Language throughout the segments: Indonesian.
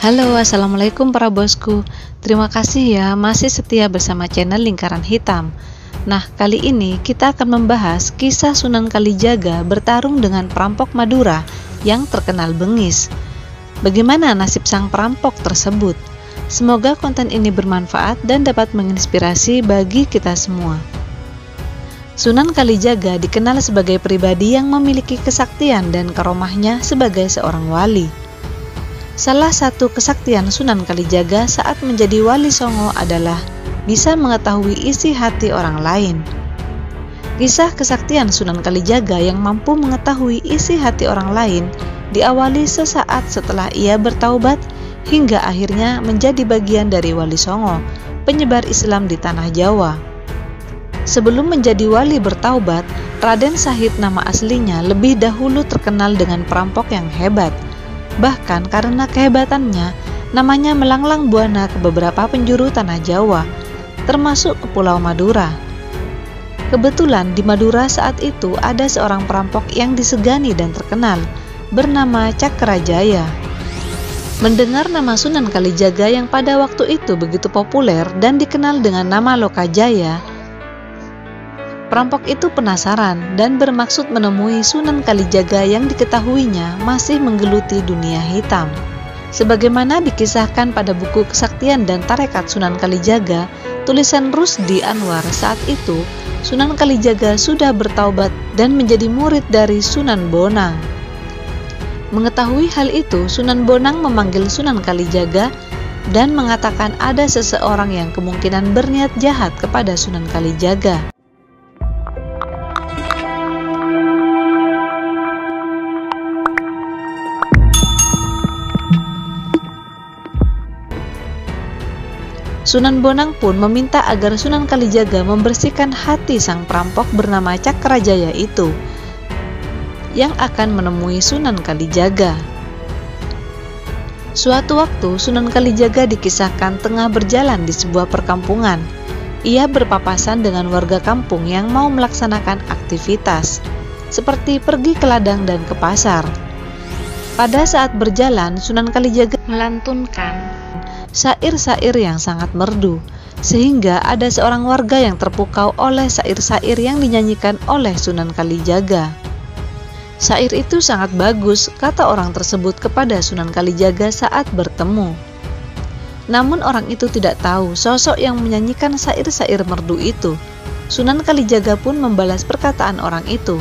Halo, assalamualaikum para bosku. Terima kasih ya masih setia bersama channel Lingkaran Hitam. Nah, kali ini kita akan membahas kisah Sunan Kalijaga bertarung dengan perampok Madura yang terkenal bengis. Bagaimana nasib sang perampok tersebut? Semoga konten ini bermanfaat dan dapat menginspirasi bagi kita semua. Sunan Kalijaga dikenal sebagai pribadi yang memiliki kesaktian dan karomahnya sebagai seorang wali. Salah satu kesaktian Sunan Kalijaga saat menjadi Wali Songo adalah bisa mengetahui isi hati orang lain. Kisah kesaktian Sunan Kalijaga yang mampu mengetahui isi hati orang lain diawali sesaat setelah ia bertaubat hingga akhirnya menjadi bagian dari Wali Songo, penyebar Islam di tanah Jawa. Sebelum menjadi wali bertaubat, Raden Sahid nama aslinya lebih dahulu terkenal dengan perampok yang hebat. Bahkan karena kehebatannya, namanya melanglang buana ke beberapa penjuru tanah Jawa, termasuk ke Pulau Madura. Kebetulan di Madura saat itu ada seorang perampok yang disegani dan terkenal, bernama Cakrajaya. Mendengar nama Sunan Kalijaga yang pada waktu itu begitu populer dan dikenal dengan nama Lokajaya, perampok itu penasaran dan bermaksud menemui Sunan Kalijaga yang diketahuinya masih menggeluti dunia hitam. Sebagaimana dikisahkan pada buku Kesaktian dan Tarekat Sunan Kalijaga, tulisan Rusdi Anwar, saat itu Sunan Kalijaga sudah bertaubat dan menjadi murid dari Sunan Bonang. Mengetahui hal itu, Sunan Bonang memanggil Sunan Kalijaga dan mengatakan ada seseorang yang kemungkinan berniat jahat kepada Sunan Kalijaga. Sunan Bonang pun meminta agar Sunan Kalijaga membersihkan hati sang perampok bernama Cakrajaya itu, yang akan menemui Sunan Kalijaga. Suatu waktu Sunan Kalijaga dikisahkan tengah berjalan di sebuah perkampungan. Ia berpapasan dengan warga kampung yang mau melaksanakan aktivitas, seperti pergi ke ladang dan ke pasar. Pada saat berjalan, Sunan Kalijaga melantunkan syair-syair yang sangat merdu, sehingga ada seorang warga yang terpukau oleh syair-syair yang dinyanyikan oleh Sunan Kalijaga. Syair itu sangat bagus, kata orang tersebut kepada Sunan Kalijaga saat bertemu. Namun orang itu tidak tahu sosok yang menyanyikan syair-syair merdu itu. Sunan Kalijaga pun membalas perkataan orang itu.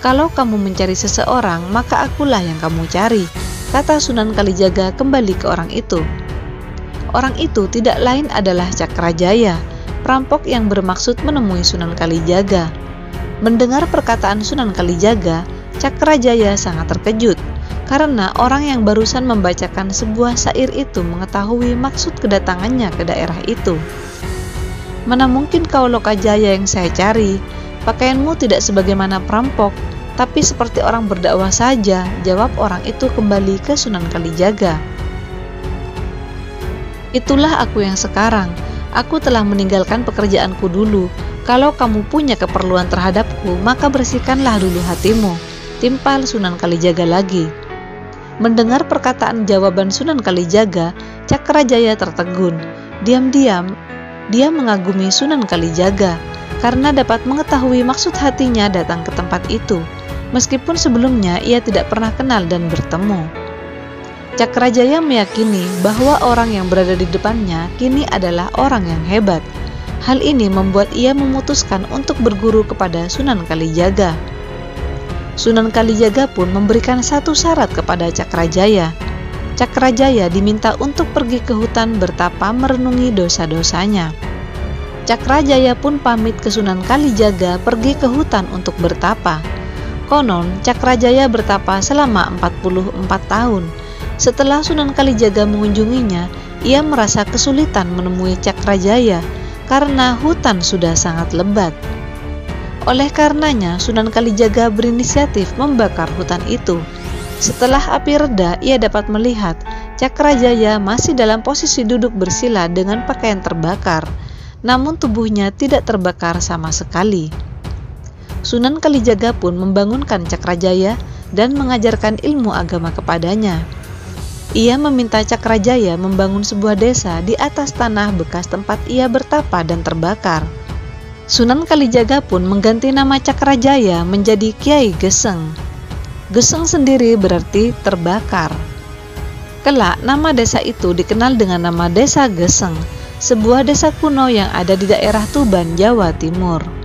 "Kalau kamu mencari seseorang, maka akulah yang kamu cari," kata Sunan Kalijaga kembali ke orang itu. Orang itu tidak lain adalah Cakrajaya, perampok yang bermaksud menemui Sunan Kalijaga. Mendengar perkataan Sunan Kalijaga, Cakrajaya sangat terkejut, karena orang yang barusan membacakan sebuah syair itu mengetahui maksud kedatangannya ke daerah itu. "Mana mungkin kau Lokajaya yang saya cari? Pakaianmu tidak sebagaimana perampok, tapi seperti orang berdakwah saja," jawab orang itu kembali ke Sunan Kalijaga. "Itulah aku yang sekarang. Aku telah meninggalkan pekerjaanku dulu. Kalau kamu punya keperluan terhadapku, maka bersihkanlah dulu hatimu," timpal Sunan Kalijaga lagi. Mendengar perkataan jawaban Sunan Kalijaga, Cakrajaya tertegun. Diam-diam, dia mengagumi Sunan Kalijaga karena dapat mengetahui maksud hatinya datang ke tempat itu, meskipun sebelumnya ia tidak pernah kenal dan bertemu. Cakrajaya meyakini bahwa orang yang berada di depannya kini adalah orang yang hebat. Hal ini membuat ia memutuskan untuk berguru kepada Sunan Kalijaga. Sunan Kalijaga pun memberikan satu syarat kepada Cakrajaya. Cakrajaya diminta untuk pergi ke hutan bertapa merenungi dosa-dosanya. Cakrajaya pun pamit ke Sunan Kalijaga pergi ke hutan untuk bertapa. Konon Cakrajaya bertapa selama 44 tahun. Setelah Sunan Kalijaga mengunjunginya, ia merasa kesulitan menemui Cakrajaya karena hutan sudah sangat lebat. Oleh karenanya, Sunan Kalijaga berinisiatif membakar hutan itu. Setelah api reda, ia dapat melihat Cakrajaya masih dalam posisi duduk bersila dengan pakaian terbakar, namun tubuhnya tidak terbakar sama sekali. Sunan Kalijaga pun membangunkan Cakrajaya dan mengajarkan ilmu agama kepadanya. Ia meminta Cakrajaya membangun sebuah desa di atas tanah bekas tempat ia bertapa dan terbakar. Sunan Kalijaga pun mengganti nama Cakrajaya menjadi Kiai Geseng. Geseng sendiri berarti terbakar. Kelak, nama desa itu dikenal dengan nama Desa Geseng, sebuah desa kuno yang ada di daerah Tuban, Jawa Timur.